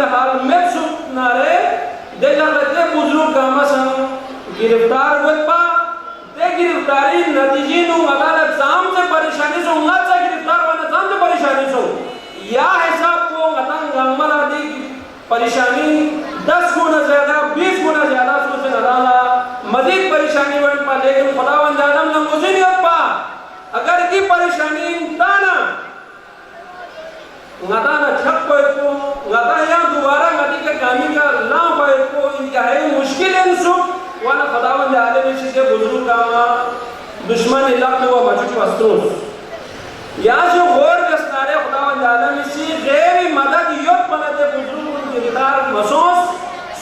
صورتحال میں سنارے دے جاتے بزرگ کاما سن گرفتار ہوئے پا دے گرفتاری نتیجی نو عدالت زام سے پریشانی سو انگات سے گرفتار وانا زام سے پریشانی سو یا حساب کو غتان گامل آدھی پریشانی 10 گنا زیادہ 20 گنا زیادہ سو سے ندالا مزید پریشانی وین پا لیکن خداوند عالم نے مزید پا اگر کی پریشانی انتانا غتانا چھک پائے کو غتا یا دوبارہ غتی کے کامی کا لام پائے کو انتہائی مشکل انسو وانا خداوند عالم اسی سے بزرگ کاما دشمن علاقہ و مجھوچ وستروس یا جو غور کسنارے خداوند عالم اسی غیری مدد یوت پناتے بزرگ گرفتار مسوس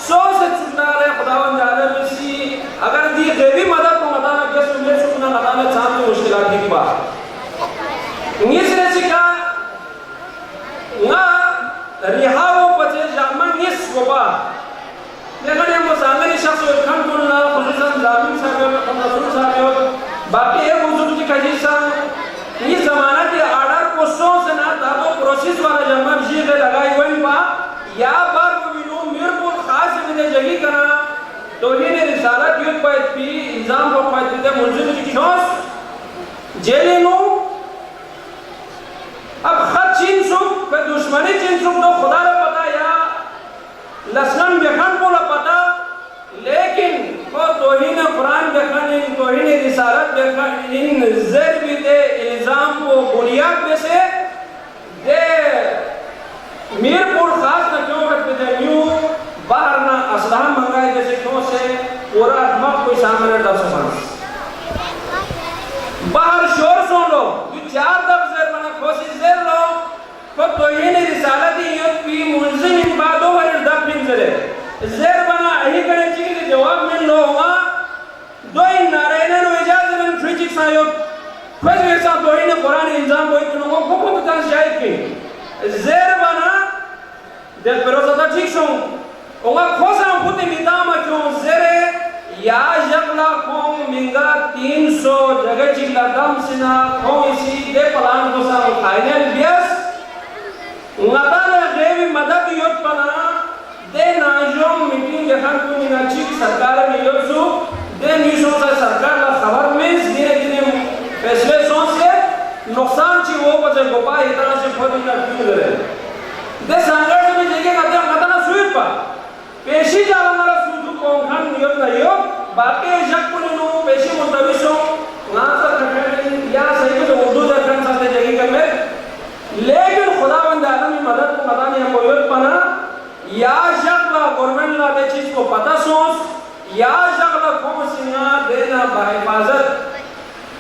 سو سے چنارے خداوند عالم اسی اگر دی غیری مدد کو غتانا کس میں سکنا غتانا سامنے مشکلات کی بات نیس نے سکھا نا ریحاو پچے جامن نیس کو با لیکن یہ مسامنی شخص و الحمد اللہ خصوصاً زامین صاحب رسول صاحب باقی ایک بزرگ جی کجیسا یہ زمانہ کی آڈر کو سو سے نا تابو پروسیس والا جامن جیغے لگائی ہوئی با یا بار کو بینو میرپور خاص میں جگی کرنا توہین رسالت یوت پایت پی انظام کو پایت پی منظر جی کیونس جیلی نو اب خط چین سک پہ دشمنی چین سک تو خدا را پتا یا لسنن بخان کو پتا لیکن وہ توہین قرآن بخان ان توہین رسالت بخان ان زیر بھی دے الزام کو بنیاد میں سے دے میرپور خاص نہ کیوں کرتے تھے یوں باہر نہ اسلحہ منگائے جیسے کیوں سے پورا ادمک کوئی سامنے ڈب سکانس باہر شور سن لو جو 4 دب زیر بنا کھوسی زیر لو تو توہین رسالتی یوت پی منظم ان بادو ورر دب بن زرے زیر بنا اہی کرے چکی کہ جواب من لو ہوا دو ان نارینن و اجازت من فریچک سایوت خوش ویسا توہین قرآن انظام کو اتنوں کو بکتان شاید کی زیر بنا دل پروزتا ٹھیک شون اونگا کھوسا خودی میداما چون زیرے یا جگلا کھون منگا 300 جگہ چگلا دم سنا کھون اسی دے پلان کو سا فائنل بیس نتانا غیبی مدد یوت پنا دے ناجوم میٹنگ جہاں کو مینا چیک سرکار میں یوزو دے نیشوں سے سرکار لا خبر میں دیرے دینے فیصلے سون سے نقصان چی وہ پچھے گوپا اتنا سے خود انہا کیوں دے رہے دے سانگر سے بھی جگہ کہتے ہیں مطلع سویت پا پیشی جالا نرا سوچو کون کھان نیوت نہ یو باقی جگ کو ننو پیشی منتویشوں ناصر کھٹھے یا صحیح کو اردو در کھن ساتے جگہ کر میں لیکن خداوند عالمی مدد کو مدانی ہم کو یوت پنا یا جگلا گورنمنٹ لا دے چیز کو پتا سوس یا جگلا کھون سنگا دینا بحفاظت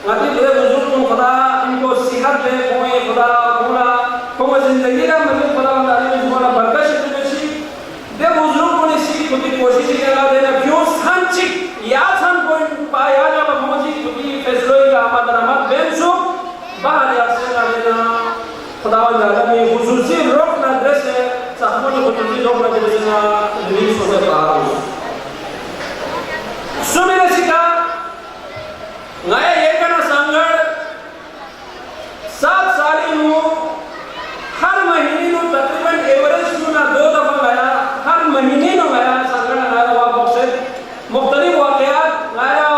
غاتی دے بزرگ کو خدا ان کو صحت دے کوئی خدا کونا کوئی زندگی را مجھے خدا و تعالی میں جمعنا برکش اتنشی دے بزرگ کو نسی کتی کوششی کے اللہ دینا کیوں سن چک یا سن کوئی پایا جا بھومجی کتی فیصلوئی کا آمد رحمت بین سو باہر یا سینا دینا خدا و تعالی میں خصوصی روک نہ درس ہے صحبانی خصوصی روک نہ درسنا دلیل سو سے باہر ہو سو میں نے سکھا نیا یہ کنا سانگڑ 7 سالی نو ہر مہینی نو تقریباً ایوریج کیوں نہ 2 دفعہ گیا ہر مہینی نو گیا سانگڑ نایا ہوا مقصد مختلف واقعات نایا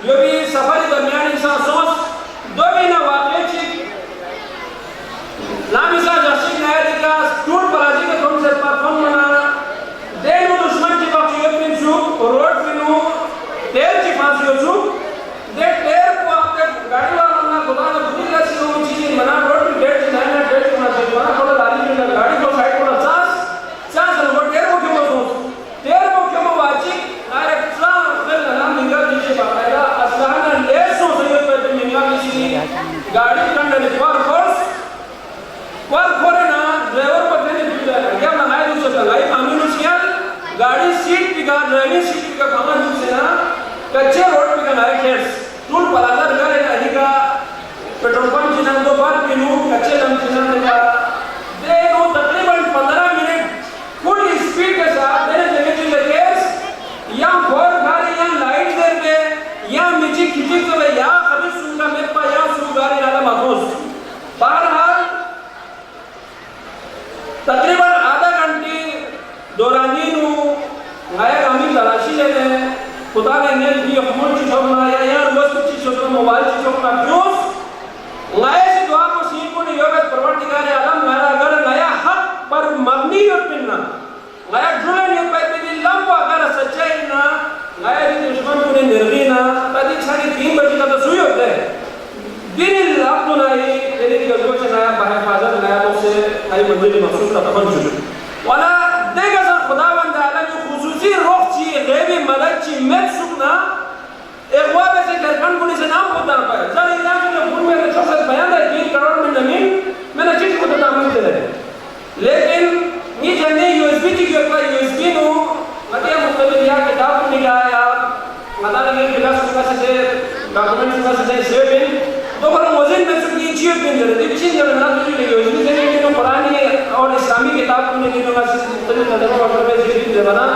یہ بھی سفری درمیان انسان سوچ 2 مہینہ واقع چک لامیسا جاشک نایا دیکھا سٹوٹ پراجی کے تم سے پرفن منانا دینو دشمن کی وقت یہ پن چوک روڈ پنو تیر چی پانسی ہو چوک دیکھ تیر کو آپ کے گاڑی والا اللہ خدا نے بھولی کیسی ہوئی چیزیں منا روڈ پہ ڈیٹ چنائنا ڈیٹ کنا چاہیے منا کھوڑا داری میں گاڑی کو سائٹ کو چاس روڈ تیر کو کیوں سوچ تیر کو کیوں واچی آئے اکسلام پھر نام منگا دیجئے باقاعدہ اسلحہ نے لیسوں سے یہ پہتے منگا کسی گاڑی کنڈے کوار کھورے نا ڈرائیور پر دینے بھی جائے کیا منگائی دوسرے لگائی پامی نو سیا گاڑی سیٹ پکا ڈرائیوی سیٹ پکا کھاما دوسرے نا کچھے روڈ پکا نائے کھیرس ٹول پلازا دکھا رہے ادھی کا پیٹرول پمپ چنان دو بار پینو کچھے دم چنان دکھا دے نو تقریباً 15 منٹ فل اسپیڈ کے ساتھ دینے جگہ چلے کیس یا گھور گھاری یا لائٹ دیر کے یا مچی کھچی کے یا خبیص سنگا میپا یا سنگاری نالا محفوظ بہرحال تقریباً آدھا گھنٹی دورانینو غیر امی تلاشی لینے خدا نے نیل بھی احمد چی چھوکنا یا یار وست چی چھوکنا موبائل چی چھوکنا کیوس غیر سی دعا کو سین کو نہیں ہوگا پروردگار عالم غیر اگر غیر حق پر مبنی یوت پننا غیر جلن یوت پیتی لمبو اگر سچائی نا غیر دشمن کو نہیں نرغینا تاکہ ساری 3 بجے کا تو سوئی ہوتا ہے دین اللہ تو نہیں تیرے کی گزگو سے نیا بحفاظت نیا تو سے نئی منزل مخصوص کا تفن چھوڑ وانا دیکھا سر خداوند عالم خصوصی روح چی غیبی ملک چی مت سکنا اغواب سے گرکن کنی سے نام ہوتا نہ پائے سر ایران کے خون میں چوسط بیان ہے 3 کروڑ میں نمین میں نے چیز کو تو تعمل دے رہے لیکن یہ جنگی یو ایس بی چی کی اپنا یو ایس بی نو مطیع مختلف یا کتاب کو نگایا مطالعہ لگے بلا سکا سے ڈاکومنٹ سکا سے سیوین تو پر موزین میں سکتی چیز بین جرے دی چیز جرے نا تجھے لگے اس میں سے کہ قرآنی اور اسلامی کتاب کو نہیں لگا سے مختلف نظروں اور میں ذکر دے بنا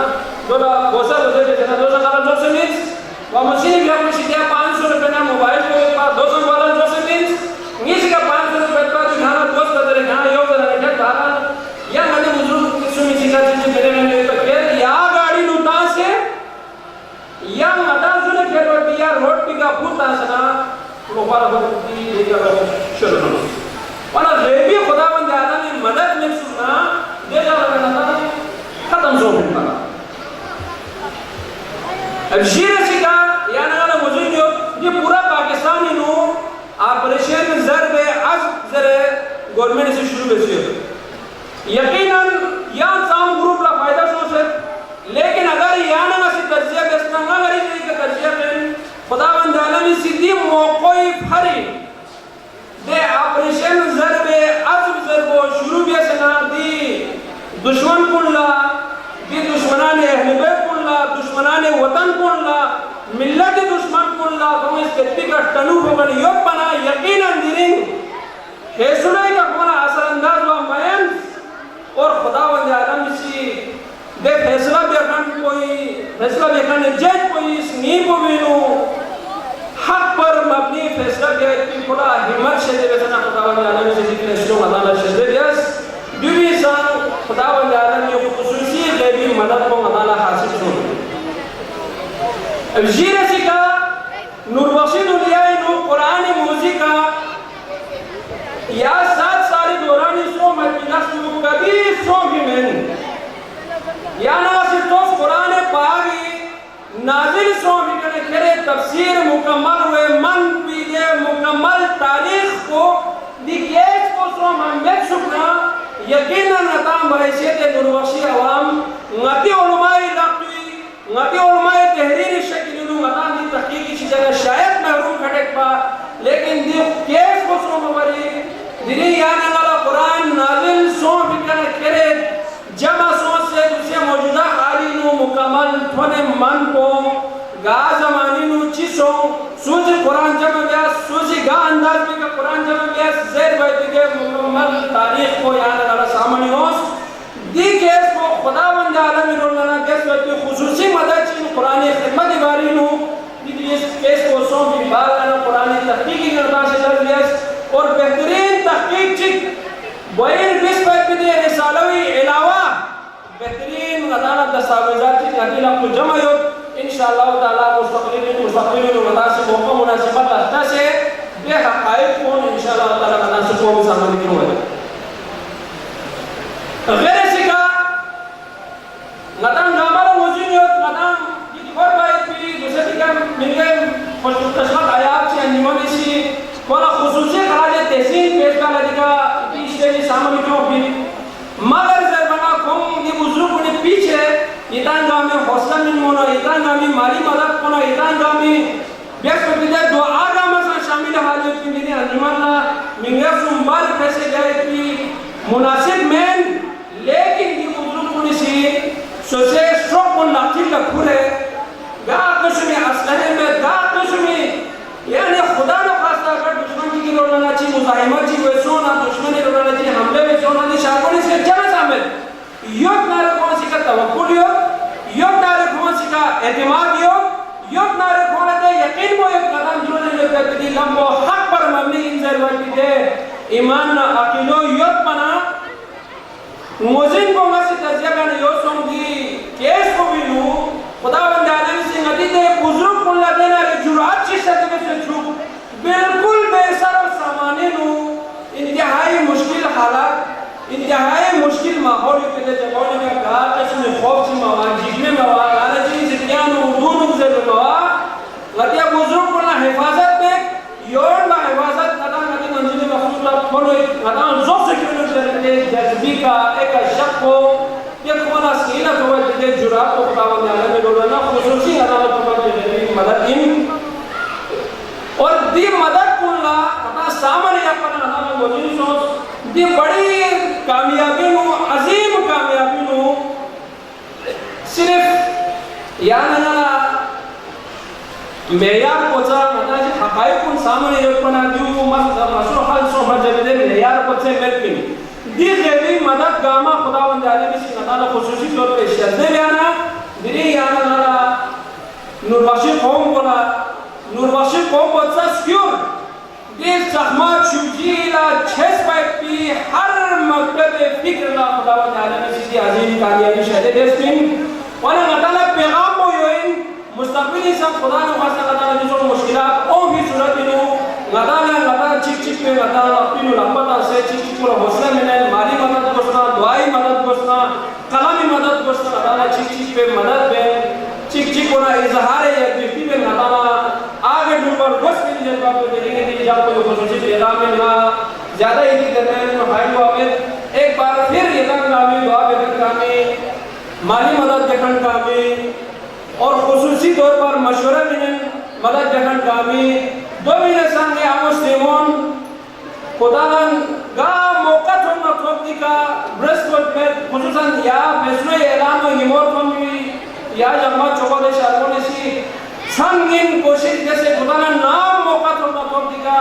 تو بوسا بوسا کے جنا 200 کالا 200 مینس وہ مسیح بھی اپنے شکیا 500 روپے نا موبائل کو 200 والا 200 مینس نیس کا 500 روپے کا جو گھانا دوست کا ترے گھانا یو کا رکھا دارا یا مانے مزرور کسو میں سکا چیزیں میرے میں تو کہہ یا گاڑی نوٹا سے یا مدہ زنے کہہ روٹی یا روٹی کا پھوٹا سنا مخبار بھتی دیکھا شروع نمو وانا غیبی خداوند عالم نے مدد میں سنا دیکھا لگا ختم سو بھتا اب شیر سکا یا نگانا مجھے یہ پورا پاکستانی نو آپریشن ضرب عزب ذرے گورنمنٹ سے شروع بیسی ہوتا یقیناً یا انسان گروپ لا فائدہ سو سے لیکن اگر یا نگا سی ترجیح بیسنا نگا غریب نہیں کا ترجیح بین خداوند عالمی سیدھی موقعی پھری دے آپریشن ضرب عزب ضربو شروع بیسنا دی دشمن کنلا دی دشمنان اہل بیت کنلا دشمنان وطن کنلا ملت دشمن کنلا تو اس کتی کا ٹنو بگن یوب بنا یقیناً دیرین حیثلائی کا کھونا اثر انداز و مین اور خداوند عالمی سی دے فیصلہ بیکن کوئی فیصلہ بیکن جیج کوئی اس نیبو بینو حق پر مبنی فیصلہ بیکن کھولا حمد شدے بیتنا خداوند عالمی سے ذکر اسلام عدالہ شدے بیس دوی سان خداوند عالمی خصوصی غیبی مدد کو عدالہ حاصل سن اب جیر سکا نور بخشی دنیای نو قرآن موزیکا یا 7 سالی دورانی سو مدینہ سو کبھی سو بھی میں یا ناصر توف قرآن پاگی نازل سو بھی کرے تفسیر مکمل ہوئے من بیدے مکمل تاریخ کو دیکھیج کو سو محمد شکنا یقیناً نتام بحیثیت نروخشی عوام نتی علماء لقوی نتی علماء تحریر شکلی نو نتام دی تحقیقی چی جگہ شاید محروم کھٹک پا لیکن دیکھیج کو سو مبری دینی یعنی اللہ قرآن نازل سو بھی کرے جمع سوچ سے دوسرے موجودہ خالی نو مکمل تھونے من کو گا زمانی نو چیسوں سوچ قرآن جمع گیا سوچی گا انداز بھی کہ قرآن جمع گیا زیر بیتی کے مکمل تاریخ کو یاد اللہ سامنی ہوس دی کیس کو خداوند عالمی رولنا کیس بیتی خصوصی مدد چین قرآن خدمت باری نو دی کیس کو سو بھی بارنا قرآن تحقیقی کرتا سے در لیس اور بہترین تحقیق چک بوئین بیس بیتی رسالوی علاوہ بہترین عدالت دستاویزات کی حدیل آپ کو جمع ہو انشاءاللہ تعالیٰ مستقبلین و مناسب موقع مناسبت رہتا سے بے حقائق کون انشاءاللہ تعالیٰ مناسب کو سامنے کی ہوئے غیر سکا نتان گامارا موزینیوت نتان کی خور باید بھی دوسرے دیکھا ملگے خوشخصمت آیات سے انجمانی سی کولا خصوصی خراج تحسین پیش کا لدیکا پیشتے سامنے کیوں بھی مگر زربنا کم یہ بزرگ نے پیچھے ایتان گامی حوصلہ من مونا ایتان گامی مالی مدد کونا ایتان گامی بیس پر پیدے دو آگا مثلا شامل حالیت کی دینے انجماننا منگر سنبال پیسے گئے کی مناسب مین لیکن یہ بزرگ نے سی سوچے شوق کو ناکتی کا کھولے گا قسمی اسلحے میں گا قسمی یعنی خدا نے خواستہ کر دشمن کی رولانا چی مزاحمت چی ویسونا دشمنی رولانا چی حملے ویسونا دی شاکون اس کے جمع سامل یوک نارے کون سی کا توقل یوک نارے کون سی کا اعتماد یوک نارے کون دے یقین کو ایک قدم جونے لے کر دی لمبو حق پر مبنی انزر وقتی دے ایمان عقیلو یوک بنا موزن کو نسی تزیگان یوسم کی کیس کو بھی لوں خداوند عالم سے ندیدے بزرگ کن لدینا جرات چی شدگے سے چھو بالکل بے سر و سامانے نو انتہائی مشکل حالات انتہائی مشکل ماحول کتے جبونے کا کہا قسم خوف سے مواد جگنے مواد آنا چیز اتیان اردو نگزر مواد لدیا بزرگ کن حفاظت میں یون با حفاظت ندا ندی منزل مخصوص کھولو ندا زوف سے کیوں نگزر جذبی کا ایک شک کو یہ کھونا سکینت ہوئے تیجے جرات کو خداوند عالم میں لولانا خصوصی عدالت کو جنبی مدد ان اور دی مدد کھولنا اپنا سامنے اپنا عدالت موجود سوچ دی بڑی کامیابی نو عظیم کامیابی نو صرف یا نانا معیار پوچھا مطلب جی حقائق کن سامنے ایک پنا دیو مشروع حال سو مجھے معیار پوچھے ملکن دی غیبی مدد گاما خداوند عالم اس نتالا خصوصی طور پہ شدنے بیانا دیری یانا نالا نوربخشی قوم بولا نوربخشی قوم بوچھا سکیور دیس چخمات شوجیلا چھس پائپ پی ہر مکتب فکر اللہ خداوند عالم اس کی عظیم کامیابی شہدے دیس پین وانا نتالا پیغام بوئین مستقبلی سب خدا نے خاصا نتالا جسو مشکلات او بھی صورت انو نتالا چک چک پہ نتالا اپنو لمبتا سے چک چک پر حوصلہ ملیں مالی مدد گوشنا دعائی مدد گوشنا قلمی مدد گوشنا نتالا چک چک پہ مدد بے چک چک پر اظہار یا گفتی پہ نتالا آگے ڈوبر گوشت کے لیے جب آپ دیکھیں گے جب کوئی خصوصی پیغام میں نہ زیادہ ہی کی کرنے ہیں تو حائل واقع ایک بار پھر یہ تک کامی دعا بکن کامی مالی مدد بکن کامی اور خصوصی طور پر مشورہ ملن مدد بکن کامی دو مہینے سانگے آموس دیمون خداوند گا موقع تھوڑنا تھوڑتی کا برسپورٹ میں خصوصاً یا فیصلہ اعلان و ہمور کمی یا جمعات چوبہ دے شارکوں سی سنگین کوشش جیسے خداوند نام موقع تھوڑنا تھوڑتی کا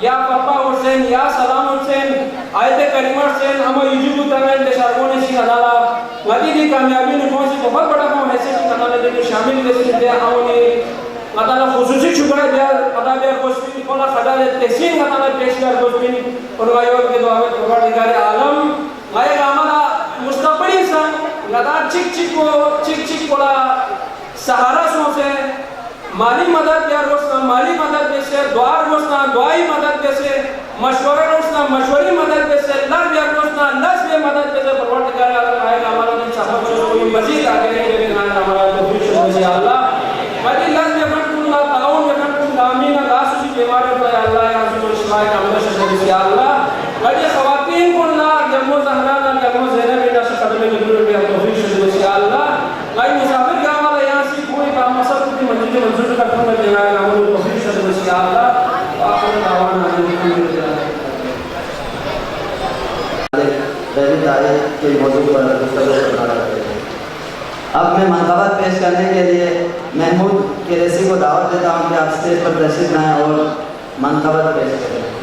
یا پاپا حسین یا سلام حسین آیت کریمہ حسین ہمیں یجیبو تمہیں دے شارکوں سی ندالا مدیدی کامیابی نے کون سی بہت بڑا کام ایسے کی ندالے دے شامل دے سکتے ہیں آؤنی مطالعہ خصوصی شکرہ دیا مطالعہ خوشبین کولا خدای تحسین مطالعہ پیش کر خوشبین انوائیوت کے دعوت پروردگار عالم غائے گامالا مستقبلی سن ندار چک چک کولا سہارا سوچے مالی مدد دیا روشنا مالی مدد دیسے دعا روشنا دعائی مدد دیسے مشورہ روشنا مشوری مدد دیسے لر دیا روشنا لس بے مدد دیسے پروردگار عالم غائے گامالا دن صاحب کوئی مزید آگے نہیں کریں آنا ہمارا توفیق شکر اللہ مجھے لس بے اللہ تعاون یکن کن آمین اللہ سوچی بیماری اللہ اللہ یا عزیز و شفائی کاملہ شکر یا اللہ مجھے خواتین کن اللہ جمع زہران جمع زینب اللہ سے قدم جدور بیا توفیق شکر یا اللہ مجھے مسافر کا عمل یہاں سی کوئی کام مصر کی مسجد منظور کا کھن میں دینا ہے کامل توفیق شکر یا اللہ آخر دعوانا پہلی تاریخ کے موضوع پر گفتگو کرنا کرتے ہیں اب میں منقبت پیش کرنے کے لیے محمود کیریسی کو دعوت دیتا ہوں کہ آپ اسٹیج پر تشریف لائیں اور منقبت پیش کریں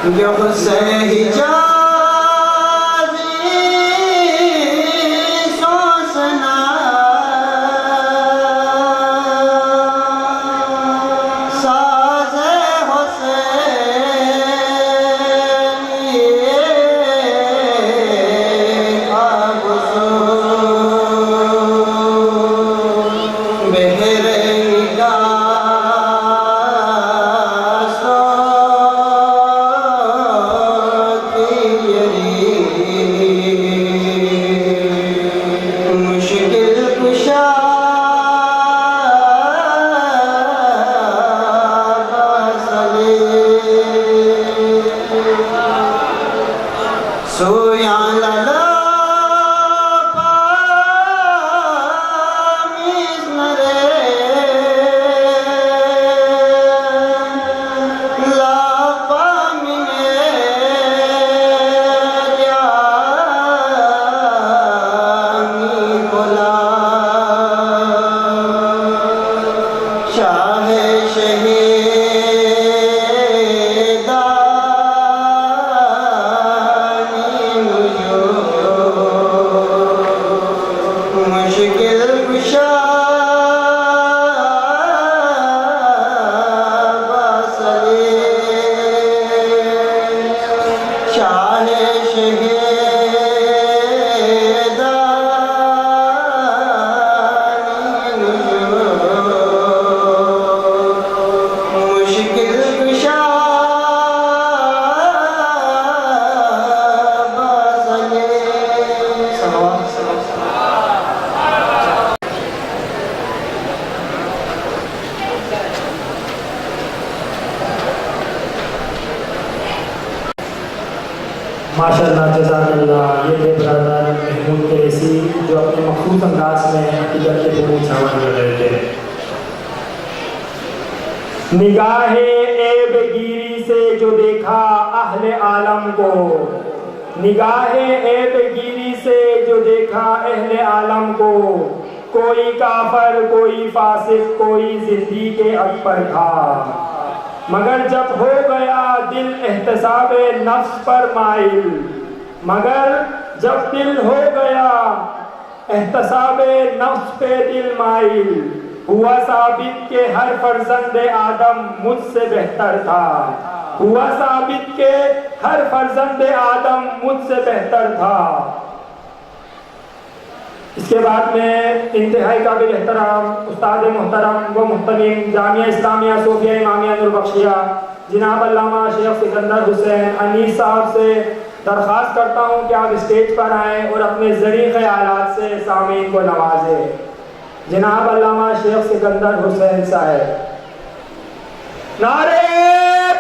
جو سے حجازی ماشاءاللہ جزاک اللہ. یہ تھے برادر محمود قریشی جو اپنے مخصوص انداز میں عقیدت کے بہت چھاون کر رہے تھے. نگاہ عیب گیری سے جو دیکھا اہل عالم کو، نگاہ عیب گیری سے جو دیکھا اہل عالم کو، کوئی کافر کوئی فاسق کوئی زندگی اکبر تھا، مگر جب ہو گیا دل احتساب نفس پر مائل، مگر جب دل ہو گیا احتساب نفس پہ دل مائل، ہوا ثابت کہ ہر فرزند آدم مجھ سے بہتر تھا، ہوا ثابت کہ ہر فرزند آدم مجھ سے بہتر تھا. اس کے بعد میں انتہائی قابل احترام استاد محترم و محترم جامعہ اسلامیہ صوفیہ امامیہ نور بخشیہ جناب علامہ شیخ سکندر حسین انیس صاحب سے درخواست کرتا ہوں کہ آپ اسٹیج پر آئیں اور اپنے زرعی خیالات سے سامعین کو نوازیں. جناب علامہ شیخ سکندر حسین صاحب. نعرہ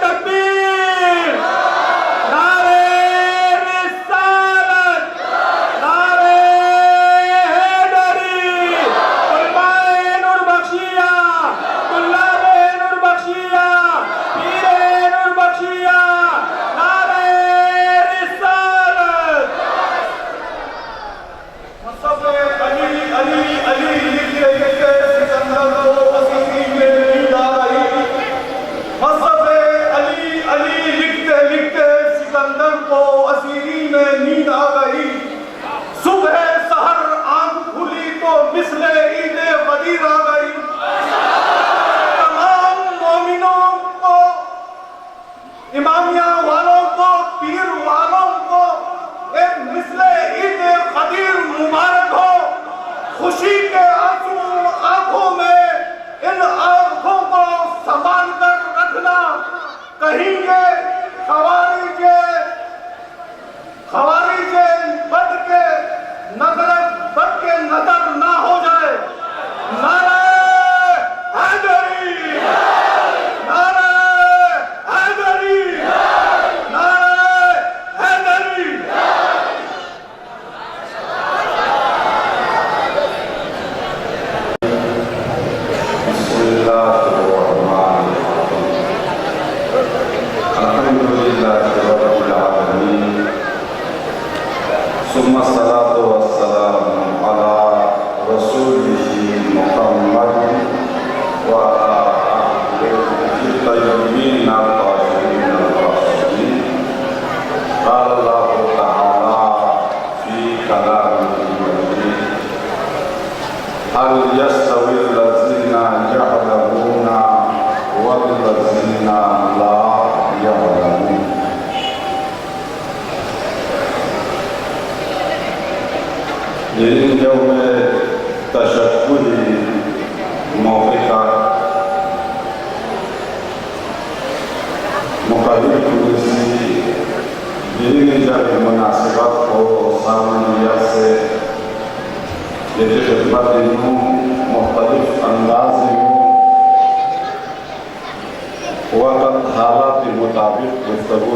تکبیر، نعرہ رسالت، نعرہ حیدری، علماء نور بخشیہ، طلاب نور بخشیہ، پیر نور بخشیہ، نعرہ رسالت. مصطفی علی علی علی لکھتے سکندر کو وسیع میں نیند آ رہی. مصطفی علی علی لکھتے لکھتے سکندر کو اسیری میں نیند آ گئی. صبح سحر آنکھ کھلی تو مثل عید غدیر آ گئی. تمام مومنوں کو، امامیہ والوں کو، پیر والوں کو ایک مثل عید غدیر مبارک ہو. خوشی کے آنسو آنکھوں میں، ان آنکھوں کو سنبھال کر رکھنا. کہیں یہ خوارج بد کے نظر نہ ہو جائے. نعرہ حیدری، نعرہ حیدری، نعرہ حیدری. بسم اللہ الرحمن الرحیم. الحمدللہ رب العالمین، ثم الصلاۃ والسلام علی رسولہ محمد وعلی آلہ الطیبین الطاہرین المعصومین. قال اللہ تعالی فی کلامہ المجید: هل يستوي الذين يعلمون والذين لا يعلمون. یہ یوم تشکر موقع کا مقرر پولیسی دینی جاری مناسبت کو سامنے سے یہ خدمت مختلف انداز وقت حالات مطابق گفتگو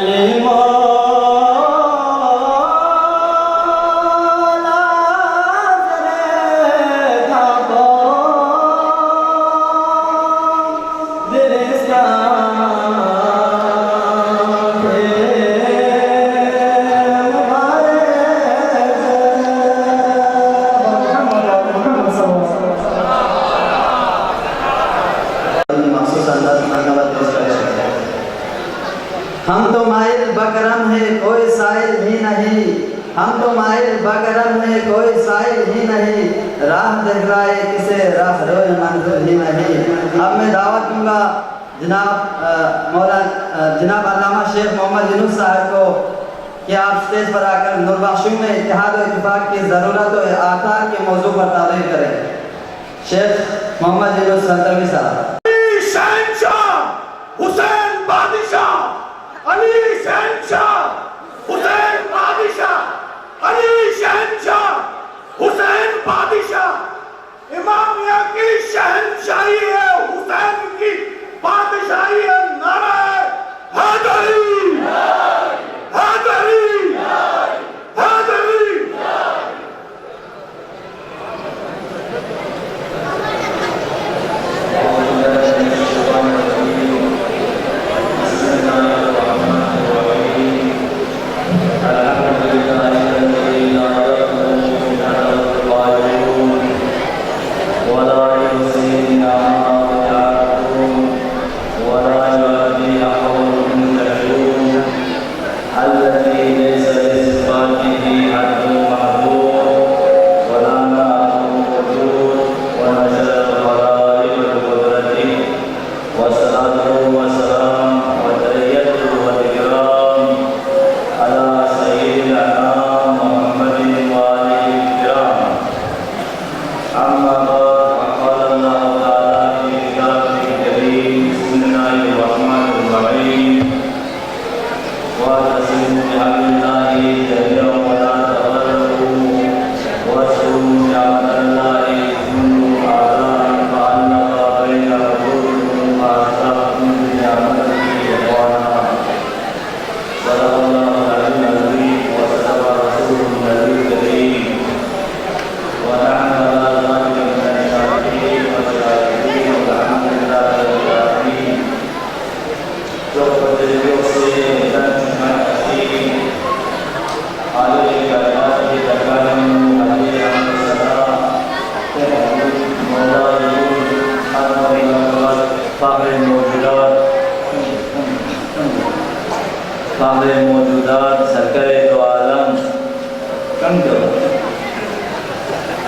علی مولا زرے کھابو درستان کے مخصوص انداز منقبت پیش کر سکتے ہیں. ہم تو مائل بکرم ہے کوئی سائل ہی نہیں، ہم تو مائل بکرم ہے کوئی سائل ہی نہیں، راہ دکھلائے کسے راہ روئے منزل ہی نہیں. اب میں دعوت دوں گا جناب جناب علامہ شیخ محمد یونس صاحب کو کہ آپ اسٹیج پر آ کر نور بخشیوں میں اتحاد و اتفاق کی ضرورت و آثار کے موضوع پر تعریف کریں. شیخ محمد یونس سنتوی صاحب. شہنشاہ حسین بادشاہ، علی شہنشاہ حسین بادشاہ، علی شہنشاہ حسین بادشاہ. امامیہ کی شہنشاہی ہے، حسین کی بادشاہی ہے. نعرہ حیدری حیدری حیدری.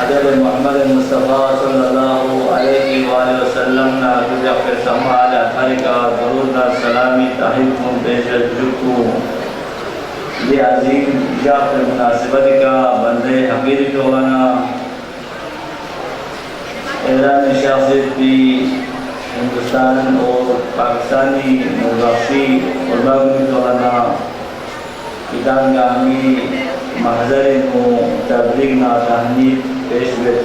حضرت محمد مصطفیٰ صلی اللہ علیہ وآلہ وسلم نا تجا پر سمال اتھارکا ضرور نا سلامی تحریف کن پیشت جکو یہ عظیم جا پر مناسبت کا بندے حقیر جوانا اعلان شخصیت بھی ہندوستان اور پاکستانی مغربی علماء جوانا ادان گامی محضر نو تبلیغ نا تحنیب پیش بیت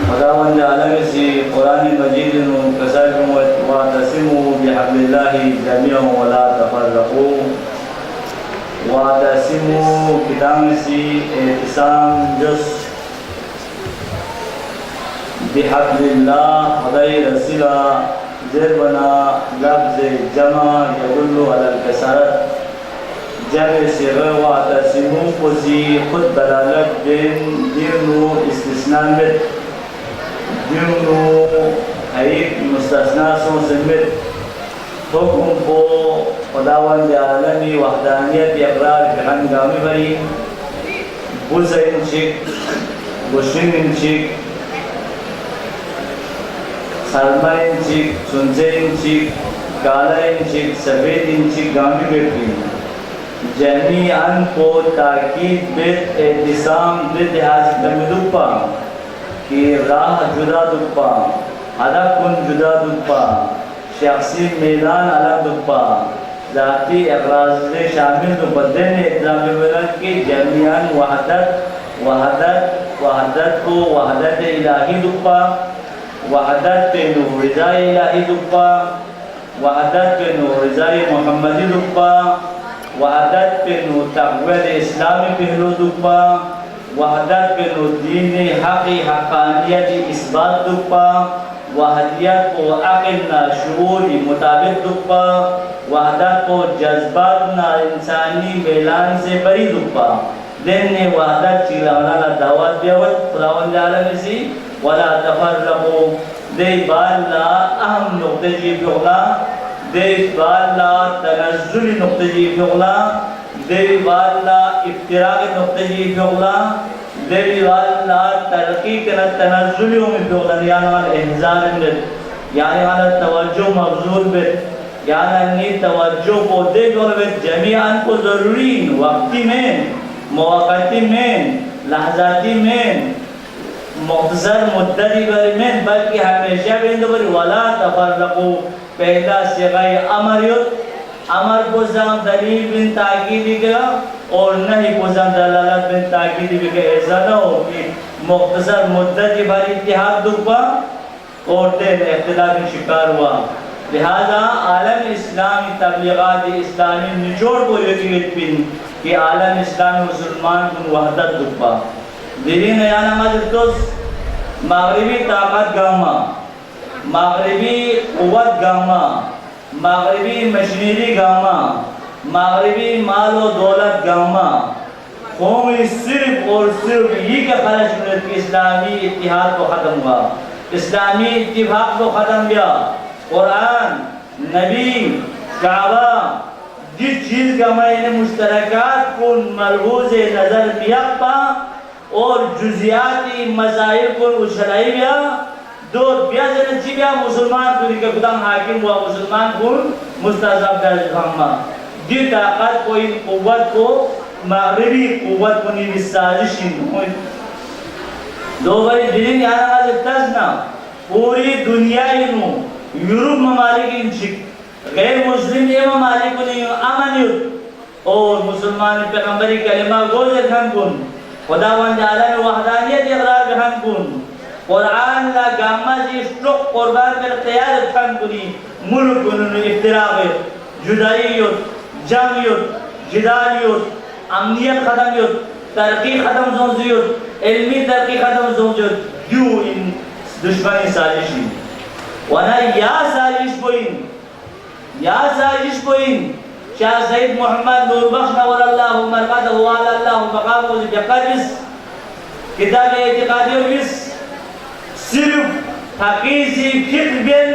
خداوند عالم سی قرآن مجید نو کسائکم وَاعْتَصِمُوا بِحَبْلِ اللَّهِ جَمِيعًا وَلَا تَفَرَّقُوا. وَاعْتَصِمُوا کتاب سی اعتصام جس بِحَبْلِ اللَّهِ خدای رسیلہ زیر بنا لفظ جمع یدل علی الکسرت جمع صیغہ وَاعْتَصِمُوا پوزی خود دلالت بین دیرنو استثناء میں دیرنو حیق مستثناء سو سمت حکم کو خداوند عالمی وحدانیت اقرار بہنگامی بری بوزین چک بوشنین چک سرمائن چک سنزین چک کالائن چک سفیدین چک گامی بیٹی جميعاً کو تاکید بیت اعتصام بیت حاضر نمی دپا کہ راہ جدا دپا حدق کن جدا دپا شخصی میلان علا دپا ذاتی اقراض سے شامل دپا دن اعتراف ملک کی جميعاً وحدت کو وحدت الہی دپا وحدت نو رضا الہی دپا وحدت پنو رضای محمدی دکپا وحدت پنو تقوید اسلامی پہلو دکپا وحدت پنو دین حقی حقانیت اثبات دکپا وحدیت کو عقلنا شعوری مطابق دکپا وحدت کو جذباتنا انسانی میلان سے بری دکپا دین نے وحدت چیلانا دعوت بیوت خداوند عالم سی ولا تفرقو دے بالا اہم نقطہ جی بغلا دے بالا تنزل نقطہ جی بغلا دے بالا افتراق نقطہ جی بغلا دے بالا ترقیق تنزلیوں میں بغلا یعنی والا احزار اندر یعنی والا توجہ مبزول بیت یعنی توجہ کو دے گولا بیت جمیعاً کو ضروری وقتی میں مواقعی میں لحظاتی میں مختصر مدتی بری میں بلکہ ہمیشہ بیندو بری ولا تفرقو پہلا سیغای امر کو زم دلیل بن تاکیدی گیا اور نہیں کو زم دلالت بن تاکیدی بھی کہ ایسا نہ ہو کہ مختصر مدتی بری اتحاد دکھا اور دین اختلافی شکار ہوا لہذا عالم اسلامی تبلیغات اسلامی نچوڑ کو یقیت پن کہ عالم اسلامی مسلمان کن وحدت دکھا دلی نیانا مجلتوس مغربی طاقت گاما مغربی قوت گاما مغربی مشنیری گاما مغربی مال و دولت گاما قومی صرف اور صرف یہ کہ خلش ملت کی اسلامی اتحاد کو ختم ہوا اسلامی اتفاق کو ختم کیا قرآن نبی کعبہ جس چیز کا میں نے مشترکات کو ملحوظ نظر بیاقا اور جزیاتی مسائل کو اشرائی بیا دو بیا جنچی بیا مسلمان کو لکھا قدام حاکم ہوا مسلمان کو مستعصب در جہاں دی طاقت کو ان قوت کو مغربی قوت کو نیوی سازشی ہوئی دو بری دلین یہاں آج تزنا پوری دنیا انہوں یوروپ ممالک انچک غیر مسلم اے ممالک انہوں امنیت اور مسلمان پیغمبری کلمہ گوزر کھن کن خداوند عالم وحدانیت اقرار بہن کن قرآن لا گاما جی اشتق قربان پر قیادت کھن کنی ملک کنن افتراق جدائیت جنگیت جدالیت امنیت ختمیت ترقی ختم زونزیت علمی ترقی ختم زونزیت دیو ان دشمنی سازشی ونا یا سازش بوئین شاہ سید محمد نور بخش نور اللہ مرقدہ وعلا اللہ مقام وزی بقدس کتاب اعتقادی و بس صرف حقیقی فقہ بین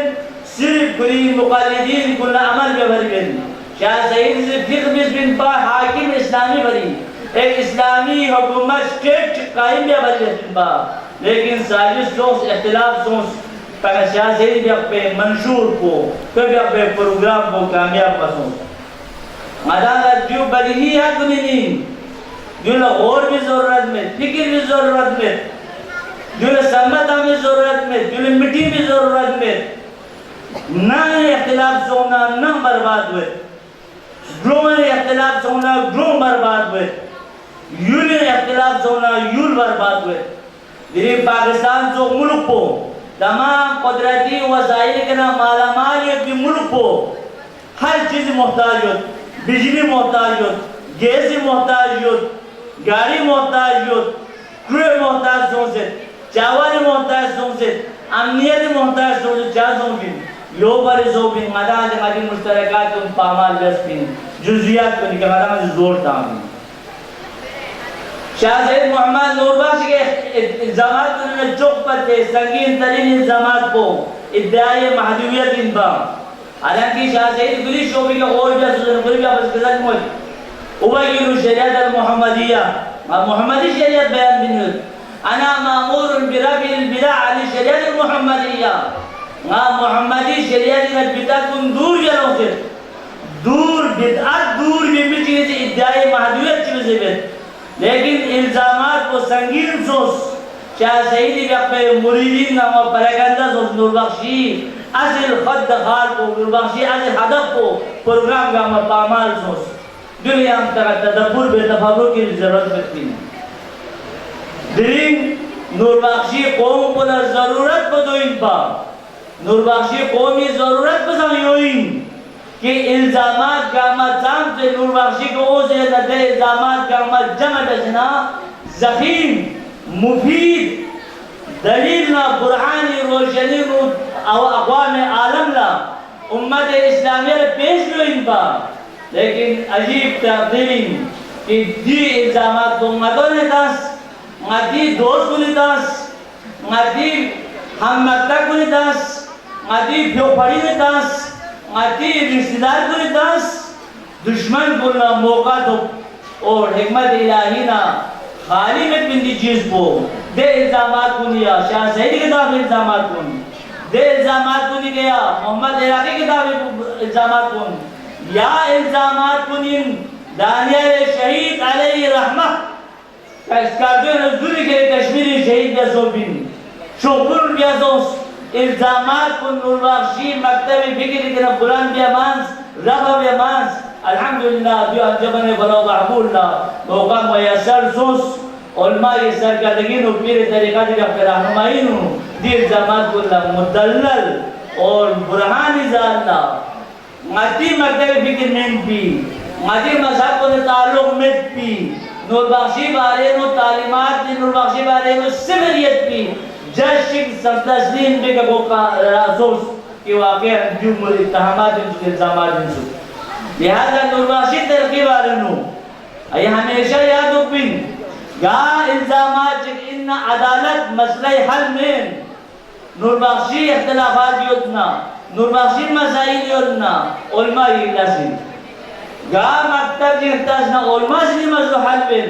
صرف کلی مقالدین کل عمل ببر بین شاہ سید سے فقہ بس بن پا حاکم اسلامی بری ایک اسلامی حکومت سٹیٹ قائم ببر بن پا لیکن سازش سوس اختلاف سوس پاکہ شاہ سید بھی اپنے منشور کو بھی اپنے پروگرام کو کامیاب پسوس مدانت جو بدیہی ہے کنینی جو غور بھی ضرورت میں فکر بھی ضرورت میں جو سمت بھی ضرورت میں جو مٹی بھی ضرورت میں نہ اختلاف سونا نہ برباد ہوئے گروہ اختلاف سونا گروہ برباد ہوئے یول اختلاف سونا یول برباد ہوئے دیری پاکستان سو ملک کو تمام قدرتی وسائل کے نام مالا مالیت کی ملک کو ہر چیز محتاج ہوت بجلی محتاج ہوت گیس محتاج ہوت گاڑی محتاج ہوت کروے محتاج سے چاوال محتاج سے امنیت محتاج سے چاہ سونگین لو بر زوبین مدان جمعی مشترکات ان پامال جسپین جزیات کو نکل مدان میں زور تاہمین شاہ سید محمد نور بخش کے الزامات انہوں نے چوک پر تھے سنگین ترین الزامات کو ادعائی محدویت ان با حالانکہ شاہ سید گلی شعبی کا غور بھی سوزن گلی بھی بس قدر موج اوائیلو شریعت المحمدیہ محمدی شریعت بیان بنیود انا مامور برفع البدع علی شریعت المحمدیہ محمدی شریعت بدعت کن دور جلو سے دور بدعت دور بھی مچی سے ادعائی محدویت چیزیں بیت لیکن الزامات کو سنگین سوس شاہ سیدی اپنے مریدین نام و پریگندہ سوس نور بخشی اصل خد خال کو نور بخشی اصل ہدف کو پروگرام کا پامال سوس دنیا ہم تک تدبر بے تفبر کی ضرورت رکھتی ہے دلین نور بخشی قوم پر ضرورت کو دو ان پا نور بخشی قومی ضرورت بسمیوین کہ الزامات کا مطلب سے نور بخشی کو او سے لدے الزامات کا مطلب جمع دشنا زخیم مفید دلیلنا برحانی روشنی اقوام عالم لا امت اسلامیہ پیش لو ان کا لیکن عجیب تقدیرین کہ دی الزامات کو مدو نے دس مدی دوست کو دس مدی ہم مکتب کو دس مدی بھیو پڑی نے دس مدی رشتہ دار کو دس دشمن کو موقع دو اور حکمت الہی نا خالی میں پندی چیز کو دے الزامات کو لیا شاہ سعید کتاب الزامات کو دے الزامات کو نہیں گیا محمد عراقی کتاب الزامات کو یا الزامات کو نہیں دانیال شہید علیہ رحمہ کارجون حضوری کے کشمیری شہید بیسو بین شکر بیسو الزامات کو نور بخشی مکتب فکر کے بلند بیامانس رفع بیامانس الحمدللہ جو انجمن بلو محبول موقع میسر سوس علماء سرکردگین و پیر طریقہ دی رفت رہنمائین دی الزامات کو مدلل اور برہانی ذاتنا مدی مکتب فکر میں بھی مدی مذہب کو تعلق میں بھی نور بخشی بارے نو تعلیمات دی نور بخشی بارے نو سمریت بھی جشک سب تسلیم بے کہ وہ راسوس کہ واقع جو اتحامات انسو الزامات انسو لہذا نور بخشی ترقی بارے نو ای ہمیشہ یاد اپن گا الزامات جب ان عدالت مسئلہ حل میں نور بخشی اختلافات یوتنا نور بخشی مسائل یوتنا علماء لازم گا مکتب جی اختلافنا علماء سے مسئلہ حل میں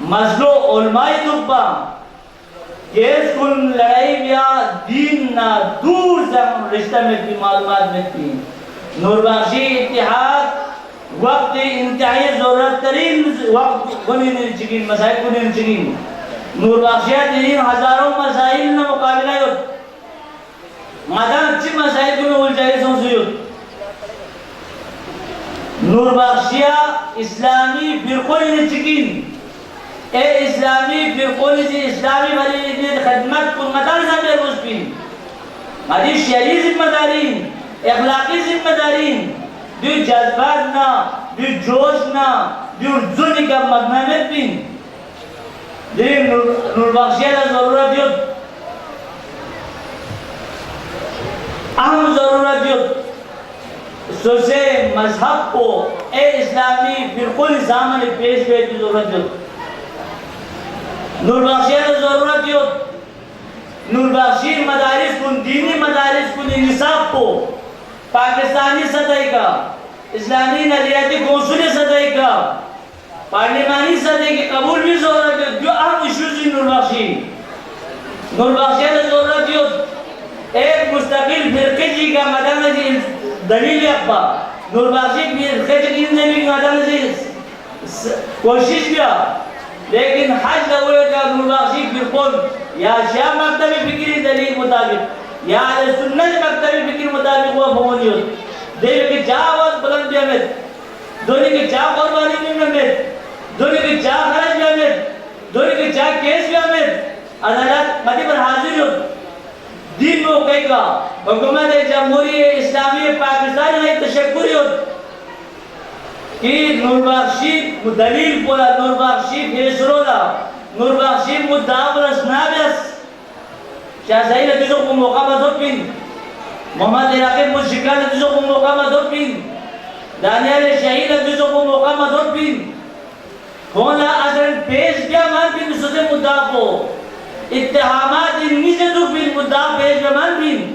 مسئلہ علماء دبا کیس کن لڑائی بیا دین نا دور سے رشتہ میں تھی معلومات میں تھی نور بخشی اتحاد وقت انتہائی ضرورت ترین وقت کنین چکین مسائل کنین چکین نور بخشیات دین ہزاروں مسائل نا مقابلہ یوت مادام اچھی مسائل کنین الجائی سنسیوت نور بخشیہ اسلامی فرقون چکین اے اسلامی فرقون سے اسلامی ولی خدمت کن مدار سامنے روز پین حدیث شہری ذمہ دارین اخلاقی ذمہ دارین جو جذبات نا جو جوش نا جو زنی کا مدنامت پین لیکن نور بخشیہ دا ضرورت یود اہم ضرورت یود سوسے مذہب کو اے اسلامی فرقون سامنے پیش ہوئے کی ضرورت یود نور بخشیہ دا ضرورت یود نور بخشی مدارس کن دینی مدارس کن نصاب کو پاکستانی سطح کا اسلامی نظریاتی کونسلی سطح کا پارلیمانی سطح کی قبول بھی ضرورت ہے جو اہم ایشوزی نور بخشی ہے ضرورت ہے ایک مستقل فرقے جی کا مدام جی دلیل اقبا نور بخشی فرقے جی نے بھی مدام جی کوشش کیا لیکن حج لگوئے کا نور بخشی فرقون یا شیعہ مکتبی فکری دلیل مطابق یا سنت مکتبی فکر مطابق وہ فہمونیت دیو کی چاہ آواز بلند بیامت دونی کی چاہ قربانی بیامت دونی کی چاہ خرج بیامت دونی کی چاہ کیس بیامت عدالت مدی پر حاضر ہوت دین موقع کا حکومت جمہوری اسلامی پاکستان میں تشکری ہوت کہ نور بخشی دلیل پولا نور بخشی فیصلولا نور بخشی مدعا رسنابیس شاہ صحیح نتیجوں کو موقع مدد پین محمد عراقی مشکل نتیجوں کو موقع مدد پین دانیال شہید نتیجوں کو موقع مدد پین کھونا اثر پیش کیا مان پین سوزے مدعا کو اتحامات انہی سے دو پین مدعا پیش کیا مان پین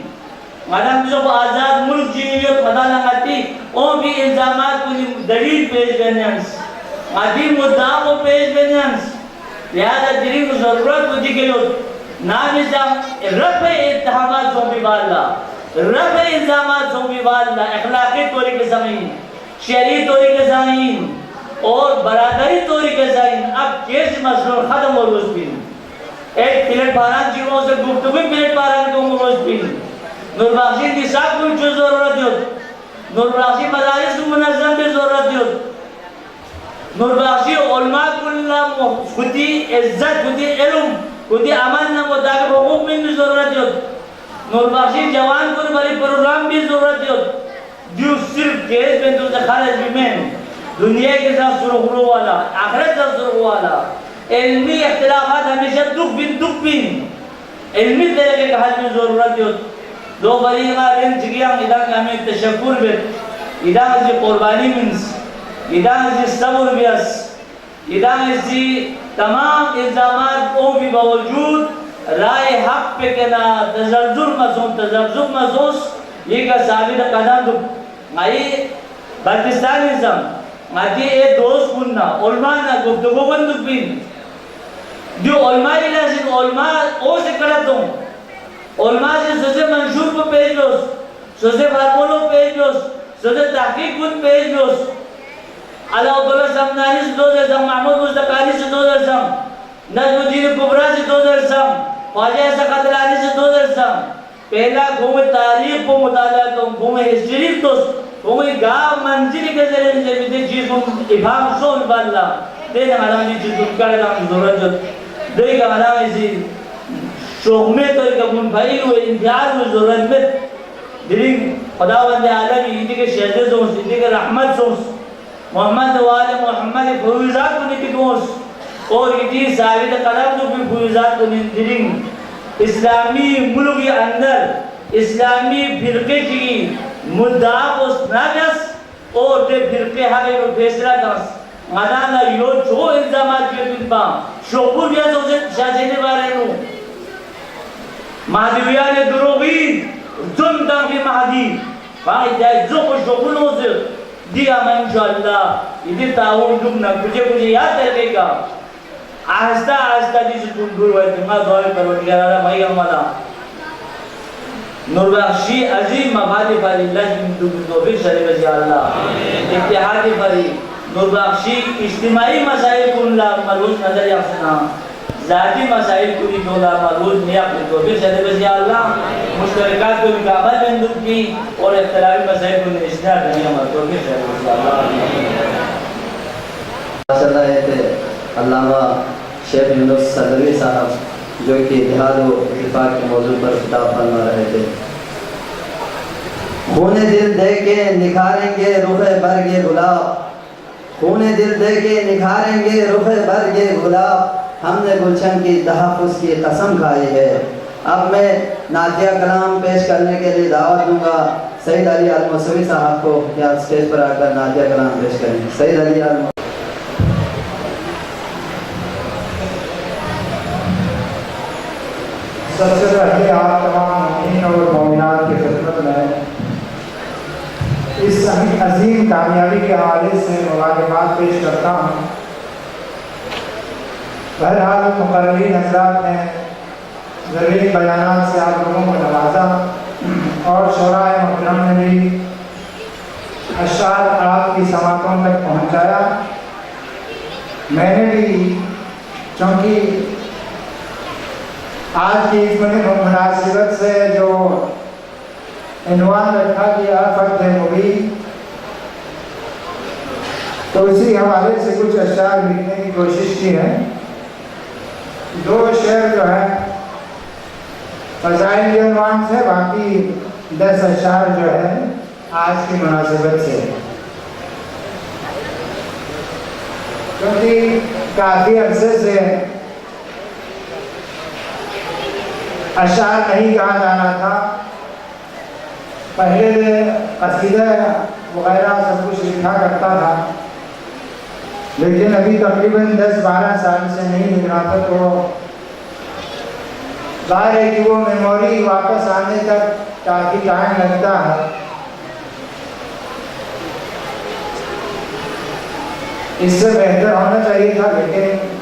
مادام نتیجوں کو آزاد ملک جینیویت مدعا لنگاتی او بھی الزامات کو دلیل پیش بینیانس مادی مدعا کو پیش بینیانس لہذا دلیل ضرورت کو دیکھلوت نام رفع اتحامات زوبی والا رفع الزامات زوبی والا اخلاقی طوری کے زمین شہری طوری کے زمین اور برادری طوری کے زمین اب کیس مسئلہ ختم ہو روز بین ایک پلیٹ پاران چیزوں سے گفتگوی پلیٹ پاران کو روز بین نور بخشی نصاب کو جو ضرورت ہوت نور بخشی مدارس کو منظم بھی ضرورت ہوت نور بخشی علماء کو خودی عزت خودی علم خودی عمل نہ مطابق حقوق میں بھی ضرورت ہوت نور بخشی جوان کو بڑی پروگرام بھی ضرورت ہے جو صرف کیس میں تو خارج بھی میں دنیا کے ساتھ سرخرو والا آخرت کا سرخرو والا علمی اختلافات ہمیشہ دکھ بین علمی طریقے کا حل میں ضرورت ہے دو بری غارین چگیاں ادھا کا ہمیں تشکر بیت ادھا سے قربانی منس ادھا سے صبر بیس ادھا سے تمام الزامات کو بھی باوجود رائے حق پہ کنا تذبذب محسوس یہ کا ثابت قدم دو مائی پاکستان نظام ماتی اے دوست کننا علماء نا گفتگو بندک بین جو علماء لازم علماء او سے کرتا ہوں علماء سے سوزے منشور کو پیج لوس سوزے فارمولو پیج لوس سوزے تحقیق کن پیج لوس علاء عبداللہ سمنانی سے 2000 محمود مصدقانی سے 2000 نجم الدین کبرا سے 2000 خواجہ سقطلانی سے 2000 پہلا گھوم تاریخ کو مطالعہ تو گھوم ہسٹری تو گھوم گاہ منزلی کے ذریعے سے بھی چیز کو افہام سول باللہ دین حرامی چیز دکھڑے نام ضرورت جو دے گا حرامی سی شوق میں تو ایک منفعل ہوئے انتحار ہوئے ضرورت میں دلنگ خداوند عالمی اندی کے شہدے سونس اندی کے رحمت سونس محمد والے محمد فیوزات کو نیتی گونس اور اندی ثابت قدم تو بھی فیوزات کو دلنگ اسلامی ملک کے اندر اسلامی فرقے کی مدعا کو ناگس اور دے فرقے حقے کو فیصلہ دس مدانا یو جو الزامات کے دن پا شوکور بیا سوزے شاہدے بارے نو مہدیویان دروغین ظلم تنفی مہدی باقی جائے جو کو شوکور ہو سے دیا میں انشاءاللہ یہ تعاون دکھنا کچھے یاد رکھے گا آہستہ آہستہ جیسے تم دور ہوئے تھے ماں دعوی پروردگار اللہ بھائی ہمارا نور بخشی عظیم مفادی فاری اللہ جن توفیق شریف رضی اللہ اتحادی فاری نور بخشی اجتماعی مسائل کو اللہ ملوز نظر یافسنا ذاتی مسائل کو بھی دولا ملوز نہیں اپنی توفیق شریف رضی اللہ مشترکات کو مقابل بندوق کی اور اختلافی مسائل کو نشتہ کرنی ہمارا توفیق شریف رضی اللہ ماشاءاللہ یہ تھے علامہ شیخ یونس صدری صاحب جو کہ اتحاد و اتفاق کے موضوع پر خطاب فرما رہے تھے خون دل دے کے نکھاریں گے رخ برگ گلاب خون دل دے کے نکھاریں گے رخ برگ گلاب ہم نے گلشن کی تحفظ کی قسم کھائی ہے اب میں نعتیہ کلام پیش کرنے کے لیے دعوت دوں گا سید علی الموسوی صاحب کو یا اسٹیج پر آ کر نعتیہ کلام پیش کریں سید علی الموسوی سب سے پہلے آپ تمام مومنین اور مومنات کی خدمت میں اس عظیم کامیابی کے حوالے سے مبارکباد پیش کرتا ہوں بہرحال مقررین حضرات نے ذریعہ بیانات سے آپ لوگوں کو نوازا اور شورائے محترم نے بھی اشعار آپ کی سماعتوں تک پہنچایا میں نے بھی چونکہ آج کی اس مناسبت سے جو عنوان رکھا گیا فتح مبین تو اسی حوالے سے کچھ اشعار لکھنے کی کوشش کی ہے 2 شعر جو ہے فضائل کے عنوان سے باقی 10 اشعار جو ہے آج کی مناسبت سے کیونکہ کافی عرصے سے اشعار نہیں کہا جانا تھا پہلے قصیدہ وغیرہ سب کچھ لکھا کرتا تھا لیکن ابھی تقریباً 10-12 سال سے نہیں لکھ رہا تھا تو ظاہر ہے کہ وہ میموری واپس آنے تک کافی ٹائم لگتا ہے اس سے بہتر ہونا چاہیے تھا لیکن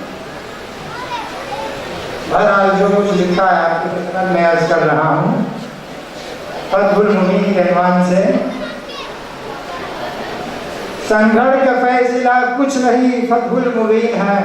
بہرحال جو کچھ لکھا ہے آپ کی خدمت میں عرض کر رہا ہوں فتح المبین کے عنوان سے سنگھڑ کا فیصلہ کچھ نہیں فتح المبین ہے